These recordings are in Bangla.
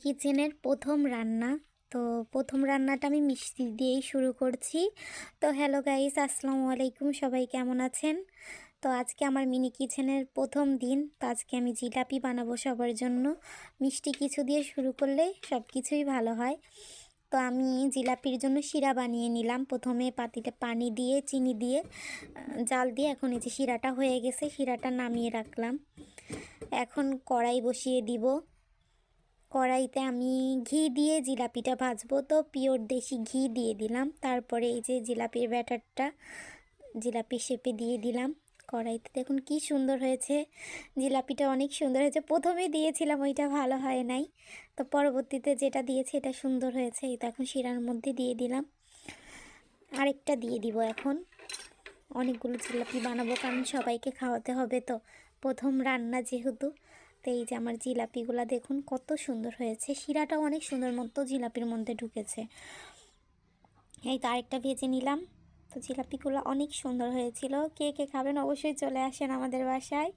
কিচেনের প্রথম রান্না। তো প্রথম রান্নাটা আমি মিষ্টি দিয়েই শুরু করছি। তো হ্যালো গাইস, আসসালামু আলাইকুম, সবাই কেমন আছেন? তো আজকে আমার মিনি কিচেনের প্রথম দিন। তো আজকে আমি জিলাপি বানাবো সবার জন্য। মিষ্টি কিছু দিয়ে শুরু করলে সব কিছুই ভালো হয়। তো আমি জিলাপির জন্য শিরা বানিয়ে নিলাম। প্রথমে পাতিলে পানি দিয়ে চিনি দিয়ে জাল দিয়ে এখন এই যে শিরাটা হয়ে গেছে, শিরাটা নামিয়ে রাখলাম। এখন কড়াই বসিয়ে দিব। কড়াইতে আমি ঘি দিয়ে জিলাপিটা ভাজবো, তো পিওর দেশি ঘি দিয়ে দিলাম। তারপরে এই যে জিলাপির ব্যাটারটা জিলাপি শেপে দিয়ে দিলাম কড়াইতে। দেখুন কি সুন্দর হয়েছে, জিলাপিটা অনেক সুন্দর হয়েছে। প্রথমে দিয়েছিলাম ওইটা ভালো হয় নাই, তো পরবর্তীতে যেটা দিয়েছি এটা সুন্দর হয়েছে। এই তো এখন শিরার মধ্যে দিয়ে দিলাম, আরেকটা দিয়ে দিব। এখন অনেকগুলো জিলাপি বানাবো, কারণ সবাইকে খাওয়াতে হবে। তো প্রথম রান্না যেহেতু, তো এই যে আমার জিলাপিগুলো দেখুন কত সুন্দর হয়েছে, শিরাটাও অনেক সুন্দর মতো জিলাপির মধ্যে ঢুকেছে। এই তো আরেকটা ভেজে নিলাম। তো জিলাপিগুলো অনেক সুন্দর হয়েছিল। কে কে খাবেন অবশ্যই চলে আসেন আমাদের বাসায়।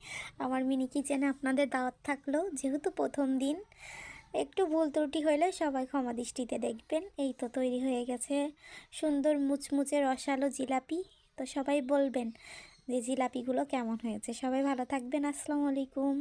আমার মিনি কিচেনে আপনাদের দাওয়াত থাকলো, যেহেতু প্রথম দিন। একটু ভুল ত্রুটি হলে সবাই ক্ষমা দৃষ্টিতে দেখবেন। এই তো তৈরি হয়ে গেছে সুন্দর মুচমুচে রসালো জিলাপি। তো সবাই বলবেন যে জিলাপিগুলো কেমন হয়েছে। সবাই ভালো থাকবেন। আসসালামু আলাইকুম।